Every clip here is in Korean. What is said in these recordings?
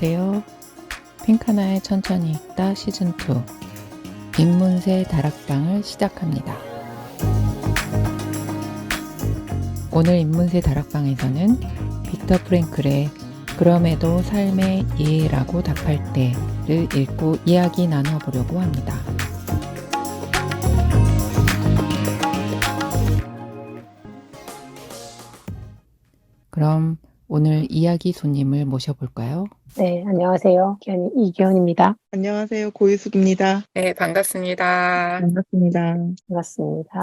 안녕하세요. 핑카나의 천천히 읽다 시즌2 입문세 다락방을 시작합니다. 오늘 입문세 다락방에서는 빅터 프랭클의 그럼에도 삶의 예라고 답할 때를 읽고 이야기 나눠보려고 합니다. 그럼 오늘 이야기 손님을 모셔볼까요? 네, 안녕하세요. 이기현입니다. 안녕하세요. 고유숙입니다. 네, 반갑습니다. 반갑습니다. 반갑습니다.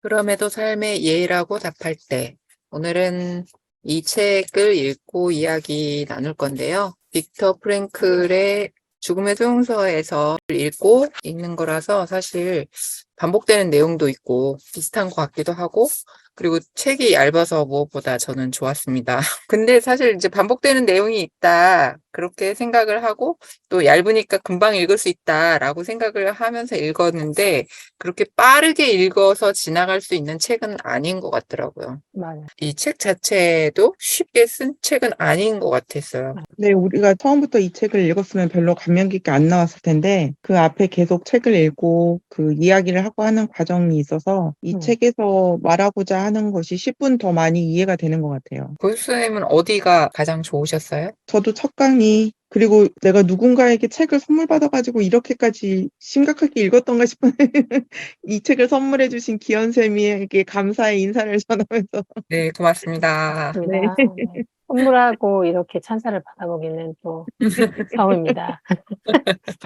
그럼에도 삶의 예라고 답할 때 오늘은 이 책을 읽고 이야기 나눌 건데요. 빅터 프랭클의 죽음의 소용서에서 읽고 읽는 거라서 사실 반복되는 내용도 있고 비슷한 것 같기도 하고 그리고 책이 얇아서 무엇보다 저는 좋았습니다. 근데 사실 이제 반복되는 내용이 있다 그렇게 생각을 하고 또 얇으니까 금방 읽을 수 있다라고 생각을 하면서 읽었는데 그렇게 빠르게 읽어서 지나갈 수 있는 책은 아닌 것 같더라고요. 맞아요. 이 책 자체도 쉽게 쓴 책은 아닌 것 같았어요. 네, 우리가 처음부터 이 책을 읽었으면 별로 감명 깊게 안 나왔을 텐데 그 앞에 계속 책을 읽고 그 이야기를 하고 하는 과정이 있어서 이 책에서 말하고자 하는 것이 10분 더 많이 이해가 되는 것 같아요. 고수님은 어디가 가장 좋으셨어요? 저도 첫 강의 그리고 내가 누군가에게 책을 선물 받아가지고 이렇게까지 심각하게 읽었던가 싶은 이 책을 선물해 주신 기현쌤에게 감사의 인사를 전하면서 네, 고맙습니다. 네. 네. 선물하고 이렇게 찬사를 받아보기는 또 처음입니다.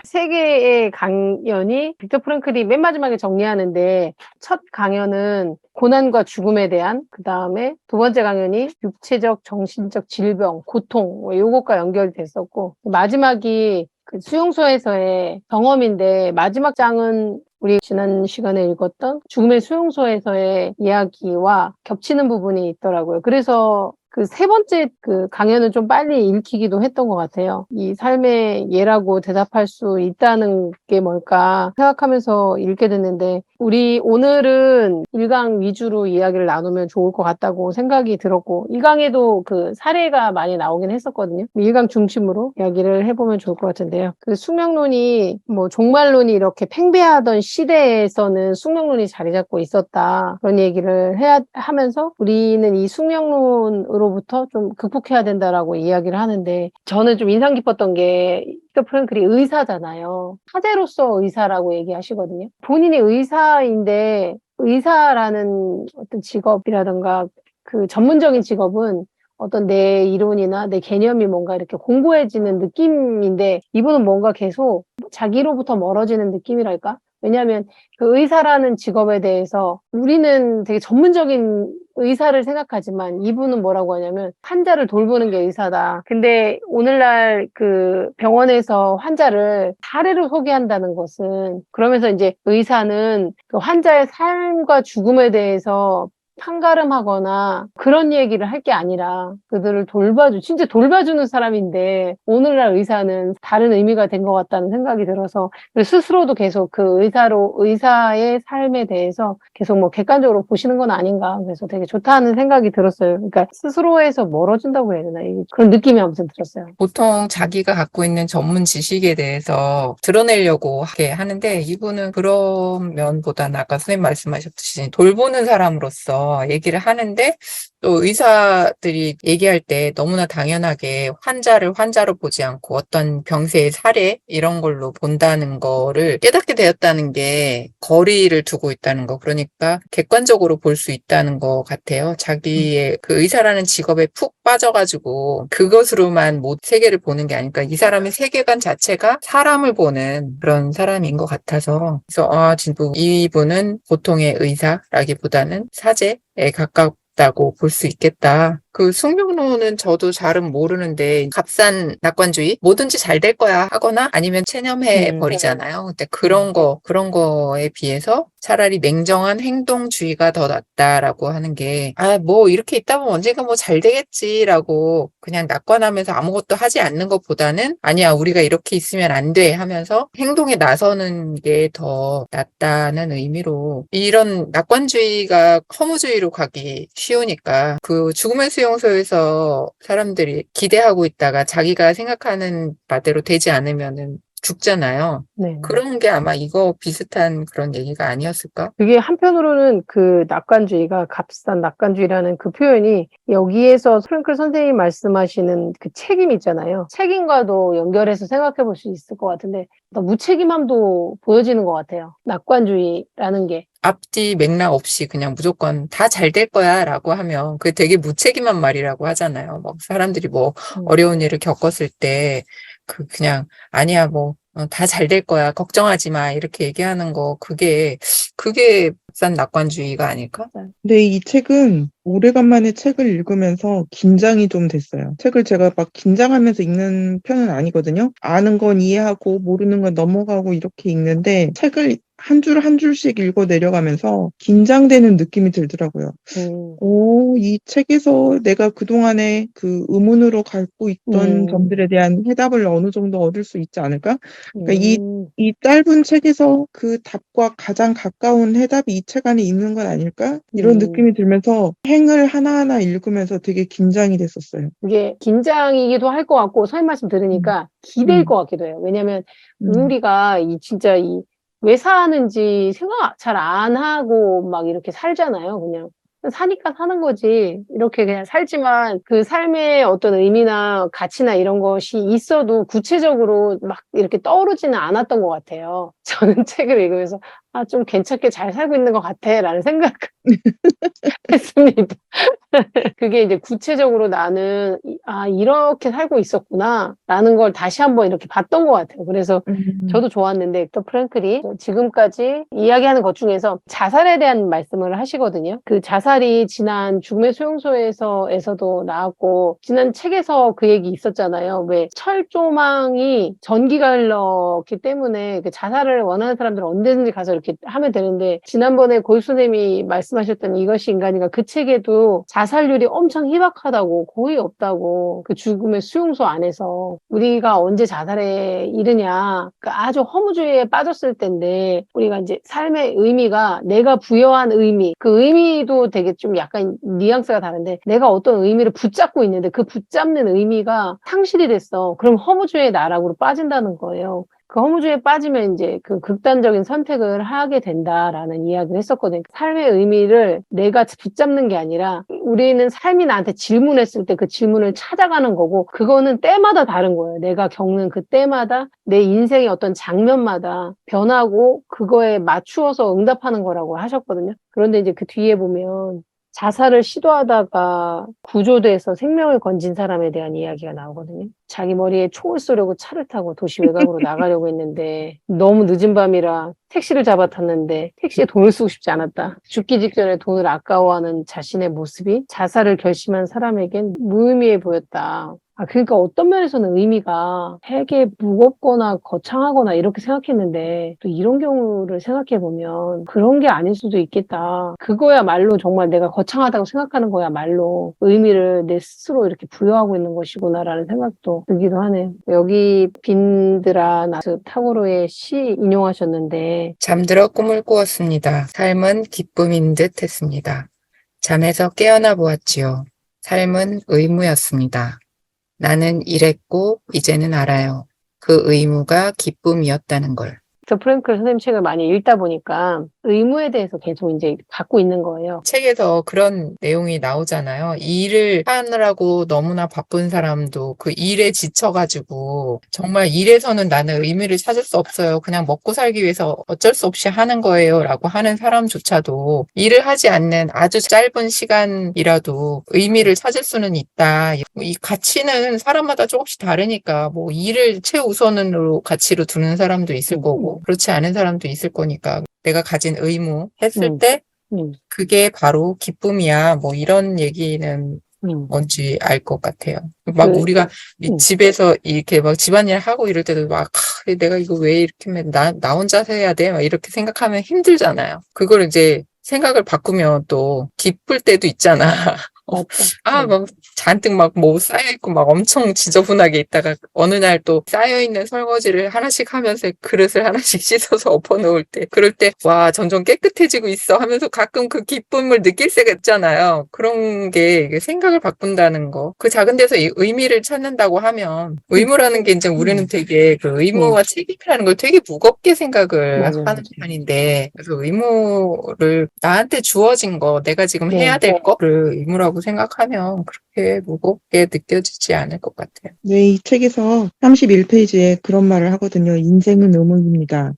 세 개의 강연이 빅터 프랭클이 맨 마지막에 정리하는데 첫 강연은 고난과 죽음에 대한, 그 다음에 두 번째 강연이 육체적, 정신적 질병, 고통, 요것과 연결이 됐었고 마지막이 그 수용소에서의 경험인데 마지막 장은 우리 지난 시간에 읽었던 죽음의 수용소에서의 이야기와 겹치는 부분이 있더라고요. 그래서 그 세 번째 그 강연은 좀 빨리 읽히기도 했던 것 같아요. 이 삶의 예라고 대답할 수 있다는 게 뭘까 생각하면서 읽게 됐는데 우리 오늘은 1강 위주로 이야기를 나누면 좋을 것 같다고 생각이 들었고 1강에도 그 사례가 많이 나오긴 했었거든요. 1강 중심으로 이야기를 해보면 좋을 것 같은데요. 그 숙명론이 뭐 종말론이 이렇게 팽배하던 시대에서는 숙명론이 자리 잡고 있었다. 그런 얘기를 하면서 우리는 이 숙명론으로부터 좀 극복해야 된다라고 이야기를 하는데 저는 좀 인상 깊었던 게 빅터 프랭클이 의사잖아요. 사제로서 의사라고 얘기하시거든요. 본인이 의사인데 의사라는 어떤 직업이라든가 그 전문적인 직업은 어떤 내 이론이나 내 개념이 뭔가 이렇게 공고해지는 느낌인데 이분은 뭔가 계속 자기로부터 멀어지는 느낌이랄까? 왜냐하면 그 의사라는 직업에 대해서 우리는 되게 전문적인 의사를 생각하지만 이분은 뭐라고 하냐면 환자를 돌보는 게 의사다. 근데 오늘날 그 병원에서 환자를 사례로 소개한다는 것은 그러면서 이제 의사는 그 환자의 삶과 죽음에 대해서 판가름하거나 그런 얘기를 할 게 아니라 그들을 진짜 돌봐주는 사람인데 오늘날 의사는 다른 의미가 된 것 같다는 생각이 들어서 스스로도 계속 그 의사의 삶에 대해서 계속 뭐 객관적으로 보시는 건 아닌가 그래서 되게 좋다는 생각이 들었어요. 그러니까 스스로에서 멀어진다고 해야 되나 그런 느낌이 아무튼 들었어요. 보통 자기가 갖고 있는 전문 지식에 대해서 드러내려고 하는데 이분은 그런 면보다는 아까 선생님 말씀하셨듯이 돌보는 사람으로서 얘기를 하는데 또 의사들이 얘기할 때 너무나 당연하게 환자를 환자로 보지 않고 어떤 병세의 사례 이런 걸로 본다는 거를 깨닫게 되었다는 게 거리를 두고 있다는 거 그러니까 객관적으로 볼 수 있다는 것 같아요. 자기의 그 의사라는 직업에 푹 빠져가지고 그것으로만 세계를 보는 게 아니까 이 사람의 세계관 자체가 사람을 보는 그런 사람인 것 같아서 그래서 진짜 이분은 보통의 의사라기보다는 사제에 가깝다고 볼 수 있겠다. 그 숙명론은 저도 잘은 모르는데 값싼 낙관주의 뭐든지 잘 될 거야 하거나 아니면 체념해 버리잖아요. 근데 그런 거에 비해서 차라리 냉정한 행동주의가 더 낫다라고 하는 게 뭐 이렇게 있다 보면 언젠가 뭐 잘 되겠지라고 그냥 낙관하면서 아무것도 하지 않는 것보다는 아니야 우리가 이렇게 있으면 안 돼 하면서 행동에 나서는 게 더 낫다는 의미로 이런 낙관주의가 허무주의로 가기 쉬우니까 그 죽음의 수용소에서 사람들이 기대하고 있다가 자기가 생각하는 바대로 되지 않으면은 죽잖아요. 네. 그런 게 아마 이거 비슷한 그런 얘기가 아니었을까? 그게 한편으로는 그 낙관주의가 값싼 낙관주의라는 그 표현이 여기에서 프랭클 선생님이 말씀하시는 그 책임 있잖아요. 책임과도 연결해서 생각해 볼 수 있을 것 같은데 어떤 무책임함도 보여지는 것 같아요. 낙관주의라는 게. 앞뒤 맥락 없이 그냥 무조건 다 잘 될 거야 라고 하면 그게 되게 무책임한 말이라고 하잖아요. 뭐 사람들이 뭐 어려운 일을 겪었을 때 그냥 아니야 뭐 다 잘 될 거야 걱정하지 마 이렇게 얘기하는 거 그게 싼 낙관주의가 아닐까? 근데 이 책은 오래간만에 책을 읽으면서 긴장이 좀 됐어요. 책을 제가 막 긴장하면서 읽는 편은 아니거든요. 아는 건 이해하고 모르는 건 넘어가고 이렇게 읽는데 책을 한 줄 한 줄씩 읽어 내려가면서 긴장되는 느낌이 들더라고요. 이 책에서 내가 그동안에 그 의문으로 갖고 있던 점들에 대한 해답을 어느 정도 얻을 수 있지 않을까? 그러니까 이 짧은 책에서 그 답과 가장 가까운 해답이 이 책 안에 있는 건 아닐까? 이런 느낌이 들면서 행을 하나하나 읽으면서 되게 긴장이 됐었어요. 이게 긴장이기도 할 것 같고 선생님 말씀 들으니까 기대일 것 같기도 해요. 왜냐면 우리가 진짜 왜 사는지 생각 잘 안 하고 막 이렇게 살잖아요. 그냥 사니까 사는 거지. 이렇게 그냥 살지만 그 삶의 어떤 의미나 가치나 이런 것이 있어도 구체적으로 막 이렇게 떠오르지는 않았던 것 같아요. 저는 책을 읽으면서 좀 괜찮게 잘 살고 있는 것 같아 라는 생각을 했습니다. 그게 이제 구체적으로 나는 이렇게 살고 있었구나 라는 걸 다시 한번 이렇게 봤던 것 같아요. 그래서 저도 좋았는데 또 프랭클이 지금까지 이야기하는 것 중에서 자살에 대한 말씀을 하시거든요. 그 자살이 지난 죽음의 수용소에서도 나왔고 지난 책에서 그 얘기 있었잖아요. 왜 철조망이 전기가 흘렀기 때문에 그 자살을 원하는 사람들은 언제든지 가서 이렇게 하면 되는데 지난번에 고유 선생님이 말씀하셨던 이것이 인간인가 그 책에도 자살률이 엄청 희박하다고 거의 없다고 그 죽음의 수용소 안에서 우리가 언제 자살에 이르냐 그 아주 허무주의에 빠졌을 때인데 우리가 이제 삶의 의미가 내가 부여한 의미 그 의미도 되게 좀 약간 뉘앙스가 다른데 내가 어떤 의미를 붙잡고 있는데 그 붙잡는 의미가 상실이 됐어. 그럼 허무주의의 나락으로 빠진다는 거예요. 그 허무주의에 빠지면 이제 그 극단적인 선택을 하게 된다라는 이야기를 했었거든요. 삶의 의미를 내가 붙잡는 게 아니라 우리는 삶이 나한테 질문했을 때 그 질문을 찾아가는 거고 그거는 때마다 다른 거예요. 내가 겪는 그 때마다 내 인생의 어떤 장면마다 변하고 그거에 맞추어서 응답하는 거라고 하셨거든요. 그런데 이제 그 뒤에 보면 자살을 시도하다가 구조돼서 생명을 건진 사람에 대한 이야기가 나오거든요. 자기 머리에 총을 쏘려고 차를 타고 도시 외곽으로 나가려고 했는데 너무 늦은 밤이라 택시를 잡아탔는데 택시에 돈을 쓰고 싶지 않았다. 죽기 직전에 돈을 아까워하는 자신의 모습이 자살을 결심한 사람에겐 무의미해 보였다. 그러니까 어떤 면에서는 의미가 되게 무겁거나 거창하거나 이렇게 생각했는데 또 이런 경우를 생각해보면 그런 게 아닐 수도 있겠다. 그거야말로 정말 내가 거창하다고 생각하는 거야말로 의미를 내 스스로 이렇게 부여하고 있는 것이구나라는 생각도 들기도 하네요. 여기 빈드라나스 타고르의 시 인용하셨는데 잠들어 꿈을 꾸었습니다. 삶은 기쁨인 듯 했습니다. 잠에서 깨어나 보았지요. 삶은 의무였습니다. 나는 이랬고 이제는 알아요. 그 의무가 기쁨이었다는 걸. 프랭클 선생님 책을 많이 읽다 보니까 의무에 대해서 계속 이제 갖고 있는 거예요. 책에서 그런 내용이 나오잖아요. 일을 하느라고 너무나 바쁜 사람도 그 일에 지쳐가지고 정말 일에서는 나는 의미를 찾을 수 없어요. 그냥 먹고 살기 위해서 어쩔 수 없이 하는 거예요. 라고 하는 사람조차도 일을 하지 않는 아주 짧은 시간이라도 의미를 찾을 수는 있다. 이 가치는 사람마다 조금씩 다르니까 뭐 일을 최우선으로 가치로 두는 사람도 있을 거고 그렇지 않은 사람도 있을 거니까 내가 가진 의무 했을 때 그게 바로 기쁨이야. 뭐 이런 얘기는 뭔지 알 것 같아요. 막 우리가 집에서 이렇게 막 집안일 하고 이럴 때도 막 내가 이거 왜 이렇게 나 혼자 해야 돼? 막 이렇게 생각하면 힘들잖아요. 그걸 이제 생각을 바꾸면 또 기쁠 때도 있잖아. 맞죠. 막 잔뜩 막 뭐 쌓여있고 막 엄청 지저분하게 있다가 어느 날 또 쌓여있는 설거지를 하나씩 하면서 그릇을 하나씩 씻어서 엎어놓을 때 그럴 때 와 점점 깨끗해지고 있어 하면서 가끔 그 기쁨을 느낄 때가 있잖아요. 그런 게 이게 생각을 바꾼다는 거. 그 작은 데서 이 의미를 찾는다고 하면 의무라는 게 이제 우리는 되게 그 의무와 책임이라는 걸 되게 무겁게 생각을 맞아요. 하는 편인데 그래서 의무를 나한테 주어진 거 내가 지금 네. 해야 될 거를 의무라고 생각하면 그렇게 무겁게 느껴지지 않을 것 같아요. 네, 이 책에서 31페이지에 그런 말을 하거든요. 인생은 의무입니다.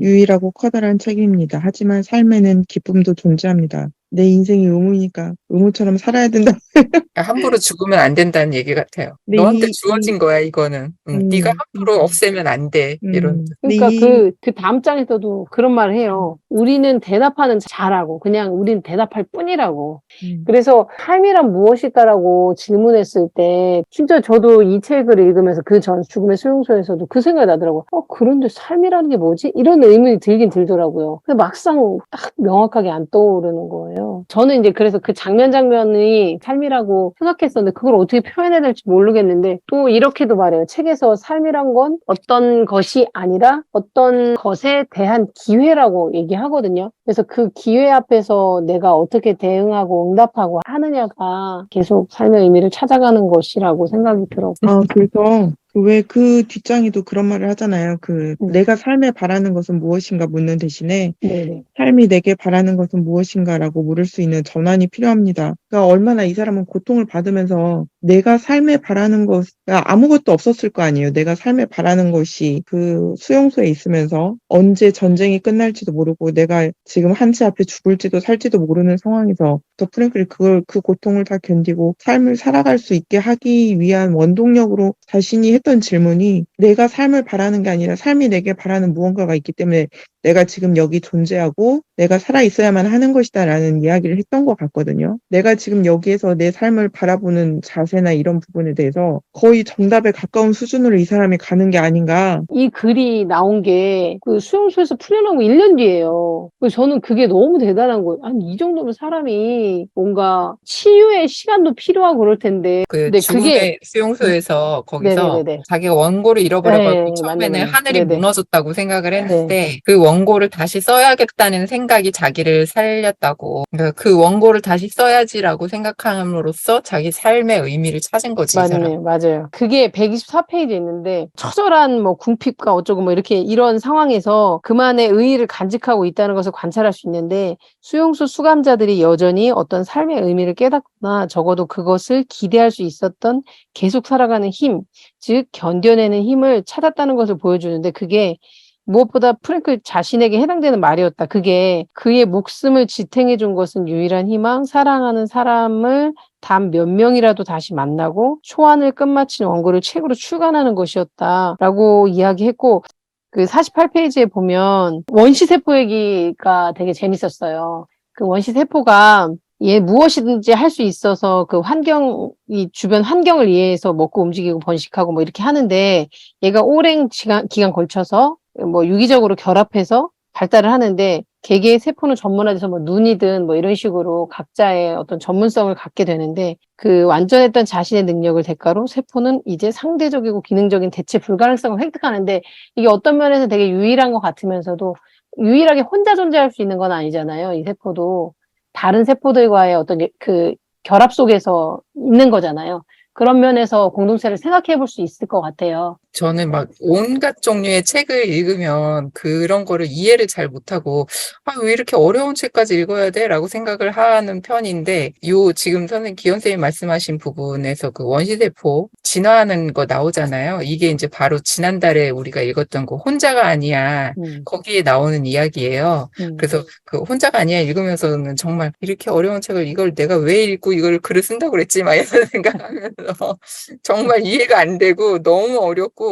유일하고 커다란 책임입니다. 하지만 삶에는 기쁨도 존재합니다. 내 인생이 의무니까 의무처럼 살아야 된다. 그러니까 함부로 죽으면 안 된다는 얘기 같아요. 근데 너한테 주어진 거야, 이거는. 네가 함부로 없애면 안 돼. 이런. 근데 그러니까 그 다음 장에서도 그런 말을 해요. 우리는 대답하는 잘하고 그냥 우리는 대답할 뿐이라고. 그래서 삶이란 무엇일까라고 질문했을 때 진짜 저도 이 책을 읽으면서 그 전 죽음의 수용소에서도 그 생각이 나더라고요. 그런데 삶이라는 게 뭐지? 이런 의문이 들긴 들더라고요. 근데 막상 딱 명확하게 안 떠오르는 거예요. 저는 이제 그래서 그 장면이 삶이라고 생각했었는데 그걸 어떻게 표현해야 될지 모르겠는데 또 이렇게도 말해요. 책에서 삶이란 건 어떤 것이 아니라 어떤 것에 대한 기회라고 얘기하거든요. 그래서 그 기회 앞에서 내가 어떻게 대응하고 응답하고 하느냐가 계속 삶의 의미를 찾아가는 것이라고 생각이 들어요. 그래서 왜 그 뒷장에도 그런 말을 하잖아요. 내가 삶에 바라는 것은 무엇인가 묻는 대신에 네네. 삶이 내게 바라는 것은 무엇인가라고 물을 수 있는 전환이 필요합니다. 그러니까 얼마나 이 사람은 고통을 받으면서 내가 삶에 바라는 것, 그러니까 아무것도 없었을 거 아니에요. 내가 삶에 바라는 것이 그 수용소에 있으면서 언제 전쟁이 끝날지도 모르고 내가 지금 한치 앞에 죽을지도 살지도 모르는 상황에서 더 프랭클이 그 고통을 다 견디고 삶을 살아갈 수 있게 하기 위한 원동력으로 자신이 했던 질문이 내가 삶을 바라는 게 아니라 삶이 내게 바라는 무언가가 있기 때문에 내가 지금 여기 존재하고 내가 살아있어야만 하는 것이다라는 이야기를 했던 것 같거든요. 내가 지금 여기에서 내 삶을 바라보는 자세나 이런 부분에 대해서 거의 정답에 가까운 수준으로 이 사람이 가는 게 아닌가. 이 글이 나온 게 그 수용소에서 풀려나고 1년 뒤예요. 그래서 저는 그게 너무 대단한 거예요. 아니, 이 정도면 사람이 뭔가 치유의 시간도 필요하고 그럴 텐데. 그 근데 죽음의 그게 수용소에서 거기서 네네네네. 자기가 원고를 잃어버려가지고 네, 처음에는 맞네. 하늘이 네네. 무너졌다고 생각을 네. 했는데 그 원고를 다시 써야겠다는 생각이 자기를 살렸다고. 그러니까 그 원고를 다시 써야지라고 생각함으로써 자기 삶의 의미를 찾은 거지, 이 사람. 맞네요. 맞아요. 그게 124페이지에 있는데 처절한 뭐 궁핍과 어쩌고 뭐 이렇게 이런 상황에서 그만의 의의를 간직하고 있다는 것을 관찰할 수 있는데 수용소 수감자들이 여전히 어떤 삶의 의미를 깨닫거나 적어도 그것을 기대할 수 있었던 계속 살아가는 힘, 즉 견뎌내는 힘을 찾았다는 것을 보여주는데 그게 무엇보다 프랭클 자신에게 해당되는 말이었다. 그게 그의 목숨을 지탱해 준 것은 유일한 희망, 사랑하는 사람을 단 몇 명이라도 다시 만나고 초안을 끝마친 원고를 책으로 출간하는 것이었다라고 이야기했고 그 48페이지에 보면 원시세포 얘기가 되게 재밌었어요. 그 원시세포가 얘 무엇이든지 할 수 있어서 그 이 주변 환경을 이해해서 먹고 움직이고 번식하고 뭐 이렇게 하는데 얘가 오랜 기간 걸쳐서 뭐 유기적으로 결합해서 발달을 하는데 개개의 세포는 전문화돼서 뭐 눈이든 뭐 이런 식으로 각자의 어떤 전문성을 갖게 되는데 그 완전했던 자신의 능력을 대가로 세포는 이제 상대적이고 기능적인 대체 불가능성을 획득하는데 이게 어떤 면에서 되게 유일한 것 같으면서도 유일하게 혼자 존재할 수 있는 건 아니잖아요. 이 세포도 다른 세포들과의 어떤 그 결합 속에서 있는 거잖아요. 그런 면에서 공동체를 생각해 볼 수 있을 것 같아요. 저는 막 온갖 종류의 책을 읽으면 그런 거를 이해를 잘 못하고 왜 이렇게 어려운 책까지 읽어야 돼? 라고 생각을 하는 편인데 지금 선생님 기현 선생님 말씀하신 부분에서 그 원시세포 진화하는 거 나오잖아요. 이게 이제 바로 지난달에 우리가 읽었던 거 혼자가 아니야. 거기에 나오는 이야기예요. 그래서 그 혼자가 아니야 읽으면서는 정말 이렇게 어려운 책을 이걸 내가 왜 읽고 이걸 글을 쓴다고 그랬지? 막 이런 생각하면서 정말 이해가 안 되고 너무 어렵고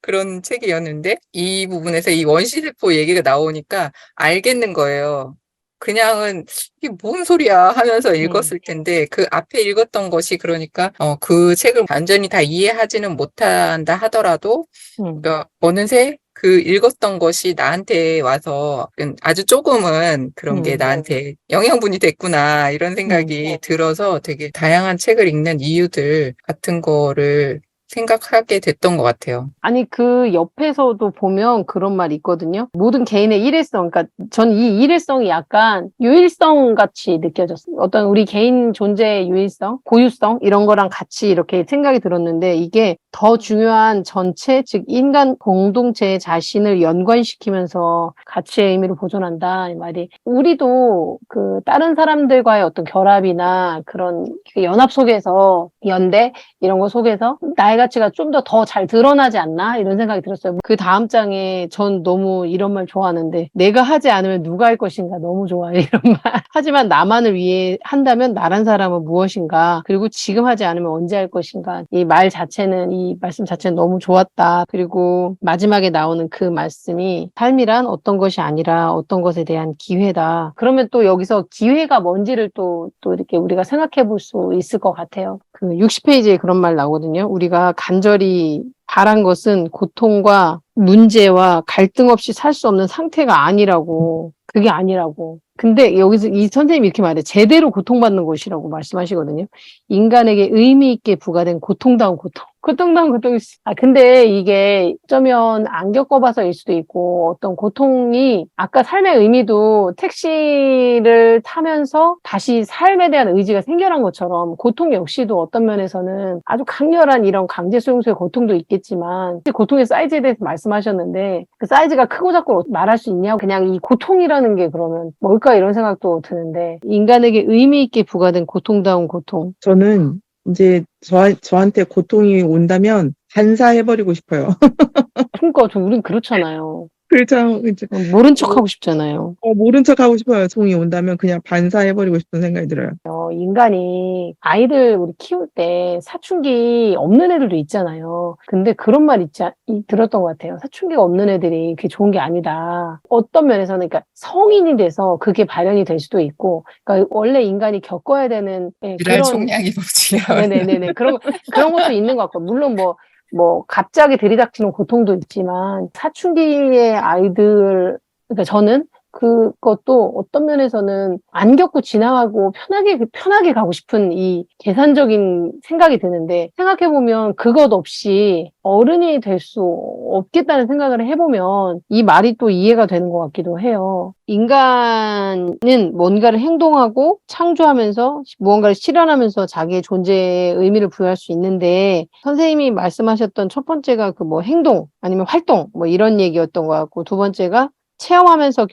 그런 책이었는데 이 부분에서 이 원시세포 얘기가 나오니까 알겠는 거예요. 그냥은 이게 뭔 소리야 하면서 읽었을 텐데 그 앞에 읽었던 것이 그러니까 그 책을 완전히 다 이해하지는 못한다 하더라도 그러니까 어느새 그 읽었던 것이 나한테 와서 아주 조금은 그런 게 나한테 영양분이 됐구나 이런 생각이 들어서 되게 다양한 책을 읽는 이유들 같은 거를 생각하게 됐던 것 같아요. 아니, 그 옆에서도 보면 그런 말이 있거든요. 모든 개인의 일회성, 그러니까 전 이 일회성이 약간 유일성 같이 느껴졌어요. 어떤 우리 개인 존재의 유일성, 고유성, 이런 거랑 같이 이렇게 생각이 들었는데 이게 더 중요한 전체, 즉 인간 공동체 자신을 연관시키면서 가치의 의미를 보존한다, 이 말이. 우리도 그 다른 사람들과의 어떤 결합이나 그런 연합 속에서 연대, 이런 거 속에서 나의 가치가 좀 더 잘 드러나지 않나? 이런 생각이 들었어요. 그 다음 장에 전 너무 이런 말 좋아하는데 내가 하지 않으면 누가 할 것인가 너무 좋아요. 이런 말. 하지만 나만을 위해 한다면 나란 사람은 무엇인가? 그리고 지금 하지 않으면 언제 할 것인가? 이 말씀 자체는 너무 좋았다. 그리고 마지막에 나오는 그 말씀이 삶이란 어떤 것이 아니라 어떤 것에 대한 기회다. 그러면 또 여기서 기회가 뭔지를 또 이렇게 우리가 생각해 볼 수 있을 것 같아요. 그 60페이지에 그런 말 나오거든요. 우리가 간절히 바란 것은 고통과 문제와 갈등 없이 살 수 없는 상태가 아니라고. 그게 아니라고. 근데 여기서 이 선생님이 이렇게 말해. 제대로 고통받는 것이라고 말씀하시거든요. 인간에게 의미 있게 부과된 고통다운 고통. 고통다운 고통이. 근데 이게 어쩌면 안 겪어봐서일 수도 있고, 어떤 고통이, 아까 삶의 의미도 택시를 타면서 다시 삶에 대한 의지가 생겨난 것처럼, 고통 역시도 어떤 면에서는 아주 강렬한 이런 강제 수용소의 고통도 있겠지만, 고통의 사이즈에 대해서 말씀하셨는데, 그 사이즈가 크고 작고 말할 수 있냐고, 그냥 이 고통이라는 게 그러면 뭘까 이런 생각도 드는데, 인간에게 의미 있게 부과된 고통다운 고통. 저는 이제 저한테 고통이 온다면 반사해버리고 싶어요. 그러니까 우린 그렇잖아요. 그렇죠. 이제 모른 척하고 싶잖아요. 모른 척 하고 싶어요. 종이 온다면 그냥 반사해버리고 싶은 생각이 들어요. 인간이 아이들 우리 키울 때 사춘기 없는 애들도 있잖아요. 근데 그런 말 들었던 것 같아요. 사춘기가 없는 애들이 그게 좋은 게 아니다. 어떤 면에서는 그러니까 성인이 돼서 그게 발현이 될 수도 있고, 그러니까 원래 인간이 겪어야 되는 지랄 그런 총량이 뭡지요. 네네네네 그런 것도 있는 것 같고, 물론 갑자기 들이닥치는 고통도 있지만, 사춘기의 아이들, 그러니까 저는 그것도 어떤 면에서는 안 겪고 지나가고 편하게 가고 싶은 이 계산적인 생각이 드는데, 생각해보면 그것 없이 어른이 될 수 없겠다는 생각을 해보면 이 말이 또 이해가 되는 것 같기도 해요. 인간은 뭔가를 행동하고 창조하면서 무언가를 실현하면서 자기의 존재에 의미를 부여할 수 있는데, 선생님이 말씀하셨던 첫 번째가 행동 아니면 활동 이런 얘기였던 것 같고, 두 번째가 체험하면서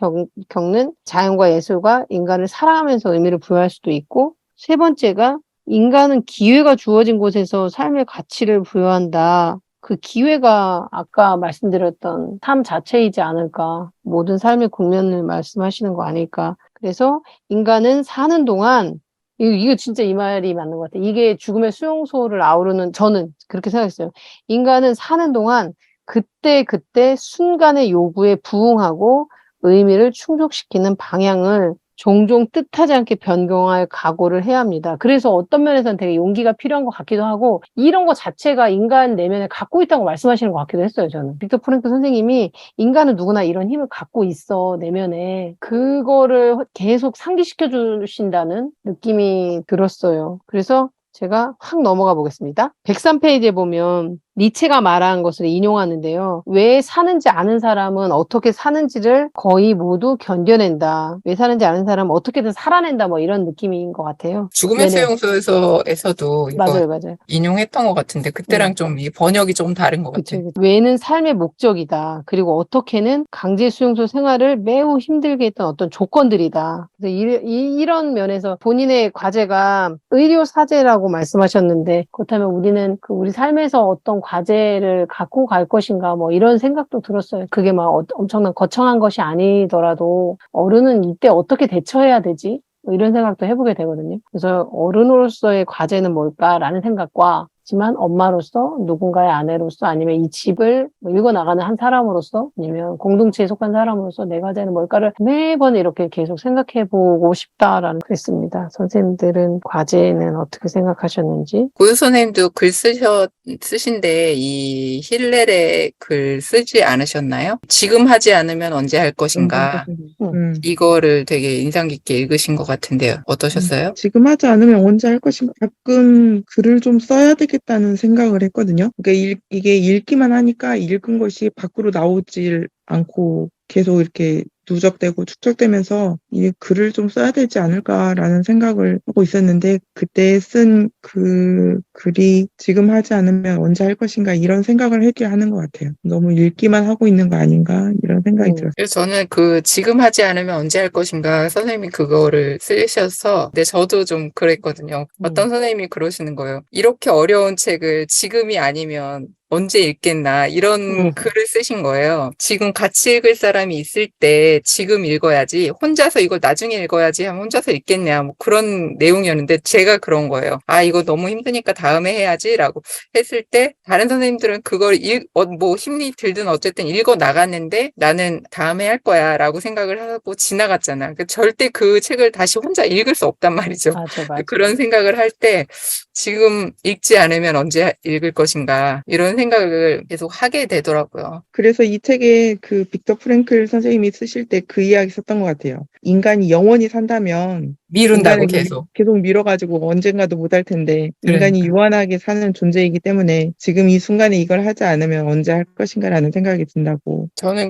겪는 자연과 예술과 인간을 사랑하면서 의미를 부여할 수도 있고, 세 번째가 인간은 기회가 주어진 곳에서 삶의 가치를 부여한다. 그 기회가 아까 말씀드렸던 삶 자체이지 않을까. 모든 삶의 국면을 말씀하시는 거 아닐까. 그래서 인간은 사는 동안, 이거 진짜 이 말이 맞는 것 같아요. 이게 죽음의 수용소를 아우르는, 저는 그렇게 생각했어요. 인간은 사는 동안 그때 순간의 요구에 부응하고 의미를 충족시키는 방향을 종종 뜻하지 않게 변경할 각오를 해야 합니다. 그래서 어떤 면에서는 되게 용기가 필요한 것 같기도 하고, 이런 것 자체가 인간 내면에 갖고 있다고 말씀하시는 것 같기도 했어요, 저는. 빅터 프랭클 선생님이 인간은 누구나 이런 힘을 갖고 있어, 내면에. 그거를 계속 상기시켜 주신다는 느낌이 들었어요. 그래서 제가 확 넘어가 보겠습니다. 103페이지에 보면 니체가 말한 것을 인용하는데요. 왜 사는지 아는 사람은 어떻게 사는지를 거의 모두 견뎌낸다. 왜 사는지 아는 사람은 어떻게든 살아낸다. 이런 느낌인 것 같아요. 죽음의 네네. 수용소에서도 이거 맞아요. 인용했던 것 같은데 그때랑 좀 이 번역이 좀 다른 것 같아요. 그쵸. 왜는 삶의 목적이다. 그리고 어떻게는 강제 수용소 생활을 매우 힘들게 했던 어떤 조건들이다. 그래서 이런 면에서 본인의 과제가 의료 사제라고 말씀하셨는데, 그렇다면 우리는 우리 삶에서 어떤 과제를 갖고 갈 것인가, 이런 생각도 들었어요. 그게 엄청난 거창한 것이 아니더라도 어른은 이때 어떻게 대처해야 되지? 이런 생각도 해보게 되거든요. 그래서 어른으로서의 과제는 뭘까라는 생각과 있지만 엄마로서 누군가의 아내로서 아니면 이 집을 뭐 읽어나가는 한 사람으로서 아니면 공동체에 속한 사람으로서 내 과제는 뭘까를 매번 이렇게 계속 생각해보고 싶다라는 그랬습니다. 선생님들은 과제는 어떻게 생각하셨는지? 고유 선생님도 글 쓰신데 이 힐렐의 글 쓰지 않으셨나요? 지금 하지 않으면 언제 할 것인가? 이거를 되게 인상 깊게 읽으신 것 같은데요. 어떠셨어요? 지금 하지 않으면 언제 할 것인가. 가끔 글을 좀 써야 되겠다는 생각을 했거든요. 그러니까 이게 읽기만 하니까 읽은 것이 밖으로 나오질 않고 계속 이렇게 누적되고 축적되면서 이 글을 좀 써야 되지 않을까라는 생각을 하고 있었는데 그때 쓴 그 글이 지금 하지 않으면 언제 할 것인가 이런 생각을 하게 하는 것 같아요. 너무 읽기만 하고 있는 거 아닌가 이런 생각이 들었어요. 그래서 저는 그 지금 하지 않으면 언제 할 것인가 선생님이 그거를 쓰셔서 근데 저도 좀 그랬거든요. 어떤 선생님이 그러시는 거예요. 이렇게 어려운 책을 지금이 아니면 언제 읽겠나 이런 글을 쓰신 거예요. 지금 같이 읽을 사람이 있을 때 지금 읽어야지 혼자서 이걸 나중에 읽어야지 하면 혼자서 읽겠냐 뭐 그런 내용이었는데 제가 그런 거예요. 아 이거 너무 힘드니까 다음에 해야지라고 했을 때 다른 선생님들은 그걸 뭐 힘이 들든 어쨌든 읽어 나갔는데 나는 다음에 할 거야 라고 생각을 하고 지나갔잖아. 절대 그 책을 다시 혼자 읽을 수 없단 말이죠. 맞아. 그런 생각을 할 때 지금 읽지 않으면 언제 읽을 것인가 이런 생각을 계속 하게 되더라고요. 그래서 이 책에 그 빅터 프랭클 선생님이 쓰실 때 그 이야기 썼던 것 같아요. 인간이 영원히 산다면 미룬다고 인간을 계속. 밀어가지고 언젠가도 못할 텐데 인간이 그러니까. 유한하게 사는 존재이기 때문에 지금 이 순간에 이걸 하지 않으면 언제 할 것인가라는 생각이 든다고. 저는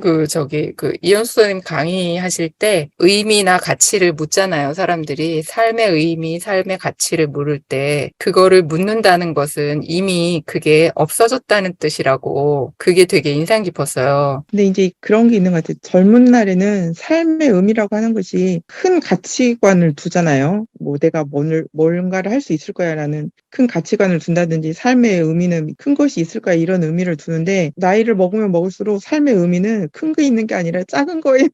이현수 선생님 강의하실 때 의미나 가치를 묻잖아요. 사람들이 삶의 의미, 삶의 가치를 물을 때 그거를 묻는다는 것은 이미 그게 없어졌다는 뜻이라고 그게 되게 인상 깊었어요. 근데 이제 그런 게 있는 것 같아요. 젊은 날에는 삶의 의미라고 하는 것이 큰 가치관을 두잖아요. 뭐 내가 뭔가를 할 수 있을 거야라는 큰 가치관을 둔다든지 삶의 의미는 큰 것이 있을 거야 이런 의미를 두는데 나이를 먹으면 먹을수록 삶의 의미는 큰 게 있는 게 아니라 작은 거에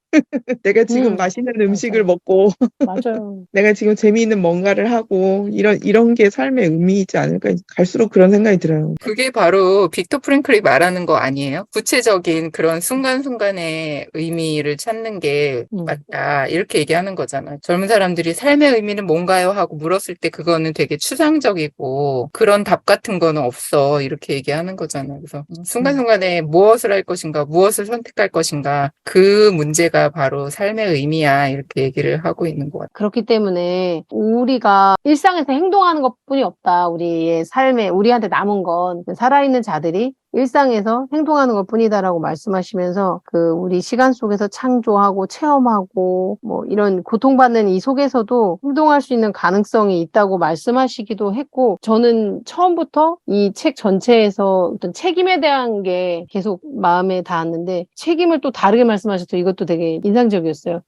내가 지금 맛있는 음식을 먹고 맞아요. 내가 지금 재미있는 뭔가를 하고 이런 게 삶의 의미이지 않을까 갈수록 그런 생각이 들어요. 그게 바로 빅터 프랭클이 말하는 거 아니에요? 구체적인 그런 순간순간의 의미를 찾는 게 맞다. 이렇게 얘기하는 거잖아요. 젊은 사람들이 삶의 의미는 뭔가요? 하고 물었을 때 그거는 되게 추상적이고 그런 답 같은 거는 없어. 이렇게 얘기하는 거잖아요. 그래서 순간순간에 무엇을 할 것인가, 무엇을 선택할 것인가 그 문제가 바로 삶의 의미야. 이렇게 얘기를 하고 있는 것 같아요. 그렇기 때문에 우리가 일상에서 행동하는 것뿐이 없다. 우리의 삶에 우리한테 남은 건 살아있는 자들이 일상에서 행동하는 것뿐이다라고 말씀하시면서 그 우리 시간 속에서 창조하고 체험하고 뭐 이런 고통받는 이 속에서도 행동할 수 있는 가능성이 있다고 말씀하시기도 했고 저는 처음부터 이 책 전체에서 어떤 책임에 대한 게 계속 마음에 닿았는데 책임을 또 다르게 말씀하셔서 이것도 되게 인상적이었어요.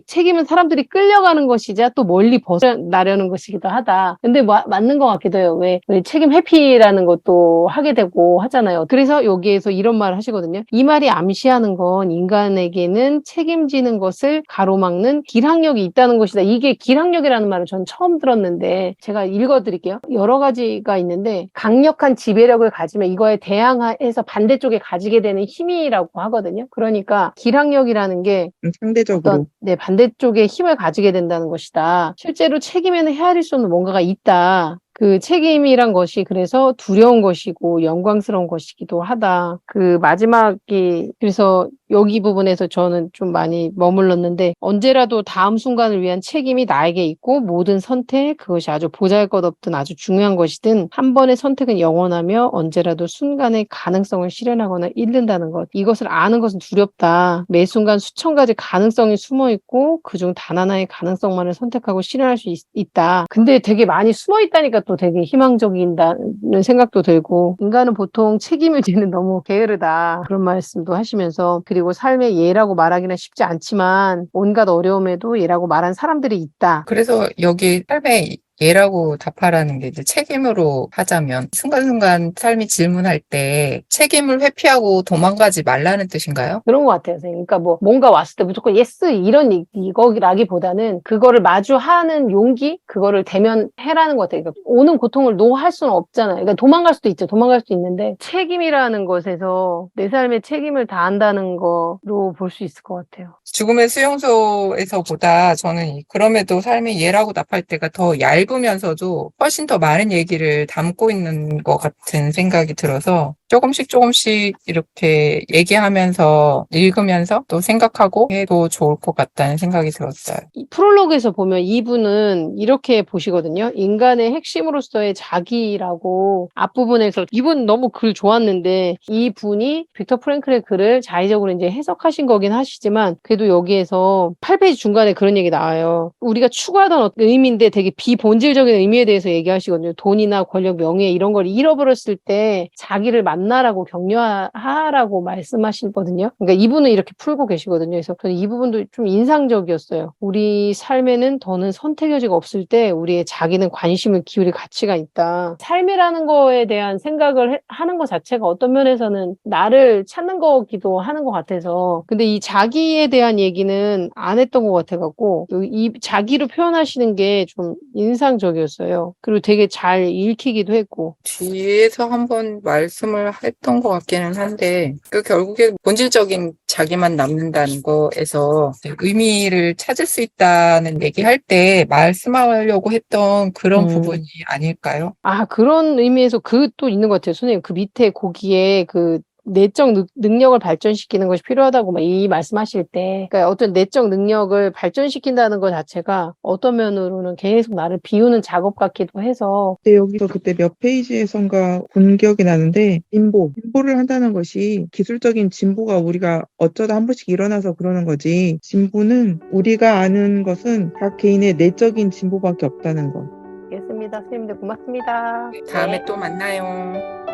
책임은 사람들이 끌려가는 것이자 또 멀리 벗어나려는 것이기도 하다. 근데 맞는 것 같기도 해요. 왜 책임 회피라는 것도 하게 되고 하잖아요. 그래서 여기에서 이런 말을 하시거든요. 이 말이 암시하는 건 인간에게는 책임지는 것을 가로막는 길항력이 있다는 것이다. 이게 길항력이라는 말을 전 처음 들었는데 제가 읽어드릴게요. 여러 가지가 있는데 강력한 지배력을 가지면 이거에 대항해서 반대쪽에 가지게 되는 힘이라고 하거든요. 그러니까 길항력이라는 게 상대적으로. 반대쪽에 힘을 가지게 된다는 것이다. 실제로 책임에는 헤아릴 수 없는 뭔가가 있다. 그 책임이란 것이 그래서 두려운 것이고 영광스러운 것이기도 하다. 그 마지막이 그래서 여기 부분에서 저는 좀 많이 머물렀는데 언제라도 다음 순간을 위한 책임이 나에게 있고 모든 선택 그것이 아주 보잘것없든 아주 중요한 것이든 한 번의 선택은 영원하며 언제라도 순간의 가능성을 실현하거나 잃는다는 것. 이것을 아는 것은 두렵다. 매 순간 수천 가지 가능성이 숨어있고 그중 단 하나의 가능성만을 선택하고 실현할 수 있다. 근데 되게 많이 숨어있다니까 또 되게 희망적이다는 생각도 들고 인간은 보통 책임을 지는 너무 게으르다 그런 말씀도 하시면서 그리고 삶의 예라고 말하기는 쉽지 않지만 온갖 어려움에도 예라고 말한 사람들이 있다. 그래서 여기 삶의 예라고 답하라는 게 이제 책임으로 하자면 순간순간 삶이 질문할 때 책임을 회피하고 도망가지 말라는 뜻인가요? 그런 것 같아요, 선생님. 그러니까 뭐 뭔가 왔을 때 무조건 예스 이런 이거라기보다는 그거를 마주하는 용기, 그거를 대면해라는 것 같아요. 그러니까 오는 고통을 노할 수는 없잖아요. 그러니까 도망갈 수도 있죠. 도망갈 수도 있는데 책임이라는 것에서 내 삶의 책임을 다한다는 거로 볼 수 있을 것 같아요. 죽음의 수용소에서보다 저는 그럼에도 삶의 예라고 답할 때가 더 얇으면서도 훨씬 더 많은 얘기를 담고 있는 것 같은 생각이 들어서 조금씩 이렇게 얘기하면서 읽으면서 또 생각하고 해도 좋을 것 같다는 생각이 들었어요. 이 프롤로그에서 보면 이분은 이렇게 보시거든요. 인간의 핵심으로서의 자기라고 앞부분에서 이분 너무 글 좋았는데 이분이 빅터 프랭클의 글을 자의적으로 이제 해석하신 거긴 하시지만 그래도 여기에서 8페이지 중간에 그런 얘기 나와요. 우리가 추구하던 어떤 의미인데 되게 비본질적인 의미에 대해서 얘기하시거든요. 돈이나 권력, 명예 이런 걸 잃어버렸을 때 자기를 만나라고 격려하라고 말씀하시거든요. 그러니까 이분은 이렇게 풀고 계시거든요. 그래서 저는 이 부분도 좀 인상적이었어요. 우리 삶에는 더는 선택 여지가 없을 때 우리의 자기는 관심을 기울일 가치가 있다. 삶이라는 거에 대한 생각을 하는 것 자체가 어떤 면에서는 나를 찾는 거기도 하는 것 같아서 근데 이 자기에 대한 얘기는 안 했던 것 같아갖고 이 자기로 표현하시는 게 좀 인상적이었어요. 그리고 되게 잘 읽히기도 했고 뒤에서 한번 말씀을 했던 것 같기는 한데 그 결국에 본질적인 자기만 남는다는 거에서 의미를 찾을 수 있다는 얘기할 때 말씀하려고 했던 그런 부분이 아닐까요? 아, 그런 의미에서 그것도 있는 것 같아요. 선생님, 그 밑에 거기에 그 내적 능력을 발전시키는 것이 필요하다고 막 이 말씀하실 때, 그러니까 어떤 내적 능력을 발전시킨다는 것 자체가 어떤 면으로는 계속 나를 비우는 작업 같기도 해서. 근데 여기서 그때 몇 페이지에선가 본 기억이 나는데 진보를 한다는 것이 기술적인 진보가 우리가 어쩌다 한 번씩 일어나서 그러는 거지 진보는 우리가 아는 것은 각 개인의 내적인 진보밖에 없다는 거. 알겠습니다. 선생님들 고맙습니다. 다음에 또 만나요.